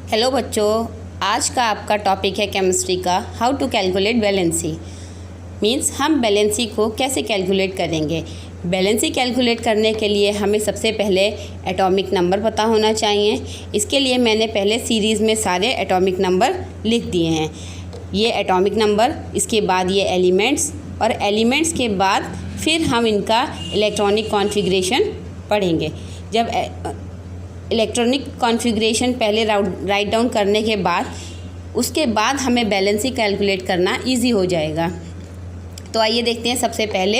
Hello बच्चों, आज का आपका टॉपिक है केमिस्ट्री का how to calculate valency. Means हम वैलेंसी को कैसे कैलकुलेट करेंगे। वैलेंसी कैलकुलेट करने के लिए हमें सबसे पहले एटॉमिक नंबर पता होना चाहिए। इसके लिए मैंने पहले सीरीज़ में सारे एटॉमिक नंबर लिख दिए हैं। ये एटॉमिक नंबर, इसके बाद ये एलिमेंट्स, और एलिमेंट्स के बाद फिर हम इनका इलेक्ट्रॉनिक कॉन्फ़िगरेशन पढ़ेंगे। जब इलेक्ट्रॉनिक कॉन्फ़िगरेशन पहले राइट डाउन करने के बाद उसके बाद हमें वैलेंसी कैलकुलेट करना इजी हो जाएगा। तो आइए देखते हैं। सबसे पहले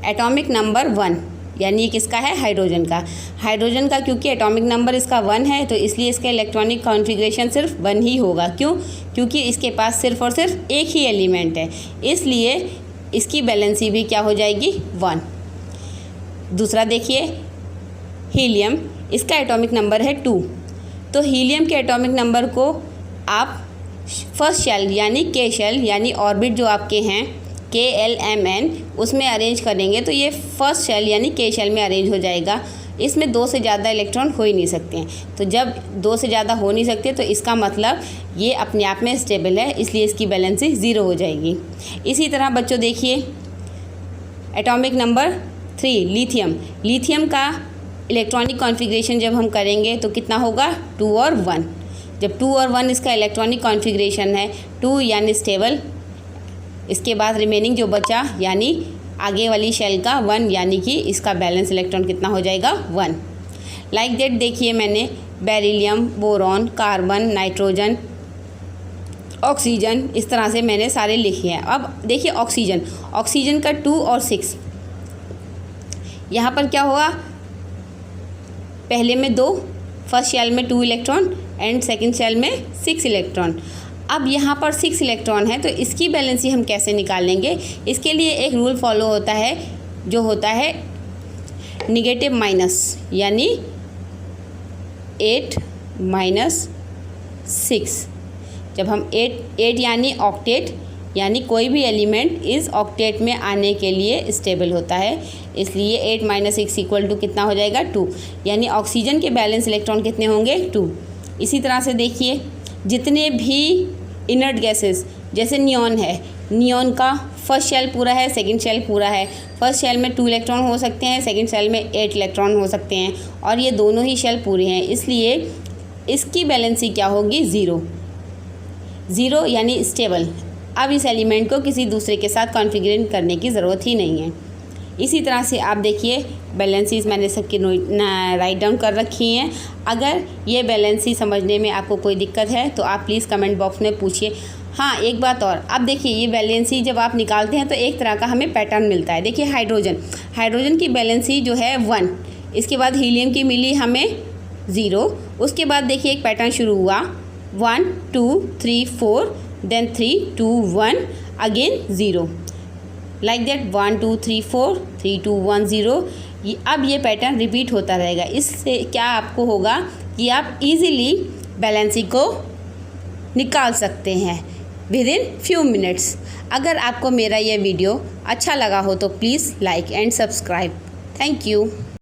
एटॉमिक नंबर 1, यानी किसका है? हाइड्रोजन का। हाइड्रोजन का क्योंकि एटॉमिक नंबर इसका 1 है तो इसलिए इसका इलेक्ट्रॉनिक कॉन्फ़िगरेशन सिर्फ 1 ही होगा। क्यों? क्योंकि इसके पास सिर्फ और सिर्फ एक ही एलिमेंट है, इसलिए इसकी वैलेंसी भी क्या हो जाएगी? 1। दूसरा देखिए, हीलियम, इसका एटॉमिक नंबर है 2। तो हीलियम के एटॉमिक नंबर को आप फर्स्ट शेल यानी के शेल यानी ऑर्बिट जो आपके हैं KLMN उसमें अरेंज करेंगे तो ये फर्स्ट शेल यानी के शेल में अरेंज हो जाएगा। इसमें 2 से ज़्यादा इलेक्ट्रॉन हो ही नहीं सकते हैं। तो जब 2 से ज़्यादा हो नहीं सकते तो इसका मतलब ये अपने आप में स्टेबल है, इसलिए इसकी वैलेंसी 0 हो जाएगी। इसी तरह बच्चों देखिए, एटॉमिक नंबर 3 लिथियम। लिथियम का इलेक्ट्रॉनिक कॉन्फ़िगरेशन जब हम करेंगे तो कितना होगा? 2 और 1। जब 2 और 1 इसका इलेक्ट्रॉनिक कॉन्फ़िगरेशन है, 2 यानी स्टेबल, इसके बाद रिमेनिंग जो बचा यानी आगे वाली शेल का 1 यानी कि इसका बैलेंस इलेक्ट्रॉन कितना हो जाएगा? 1। लाइक दैट देखिए, मैंने beryllium, boron, carbon, nitrogen, oxygen, इस तरह से मैंने सारे लिखे हैं। अब देखिए ऑक्सीजन, ऑक्सीजन का 2 और 6, यहाँ पर क्या होगा? पहले में 2, फर्स्ट शेल में 2 इलेक्ट्रॉन एंड सेकंड शेल में 6 इलेक्ट्रॉन। अब यहाँ पर 6 इलेक्ट्रॉन है तो इसकी बैलेंसी हम कैसे निकालेंगे? इसके लिए एक रूल फॉलो होता है जो होता है निगेटिव माइनस, यानी 8 माइनस 6। जब हम 8 यानी ऑक्टेट, यानी कोई भी एलिमेंट इस ऑक्टेट में आने के लिए स्टेबल होता है, इसलिए 8 माइनस 6 इक्वल टू कितना हो जाएगा? 2। यानी ऑक्सीजन के बैलेंस इलेक्ट्रॉन कितने होंगे? 2। इसी तरह से देखिए, जितने भी इनर्ट गैसेस जैसे नियॉन है, नियॉन का फर्स्ट शेल पूरा है, सेकंड शेल पूरा है। फर्स्ट शेल में 2 इलेक्ट्रॉन हो सकते हैं, सेकंड शेल में 8 इलेक्ट्रॉन हो सकते हैं, और ये दोनों ही शेल पूरे हैं, इसलिए इसकी बैलेंसी क्या होगी? 0 यानी स्टेबल। अब इस एलिमेंट को किसी दूसरे के साथ कॉन्फ़िगरेट करने की ज़रूरत ही नहीं है। इसी तरह से आप देखिए, बैलेंसीज मैंने सबकी राइट डाउन कर रखी हैं। अगर ये बैलेंसी समझने में आपको कोई दिक्कत है तो आप प्लीज़ कमेंट बॉक्स में पूछिए। हाँ, एक बात और, अब देखिए ये बैलेंसी जब आप निकालते हैं तो एक तरह का हमें पैटर्न मिलता है। देखिए हाइड्रोजन की बैलेंसी जो है 1, इसके बाद हीलियम की मिली हमें 0, उसके बाद देखिए एक पैटर्न शुरू हुआ 1 2 3 4, देन 3 2 1, अगेन 0, लाइक दैट 1 2 3 4 3 2 1 0। अब ये पैटर्न रिपीट होता रहेगा। इससे क्या आपको होगा कि आप इजीली बैलेंसी को निकाल सकते हैं विद इन फ्यू मिनट्स। अगर आपको मेरा ये वीडियो अच्छा लगा हो तो please like and subscribe. Thank you.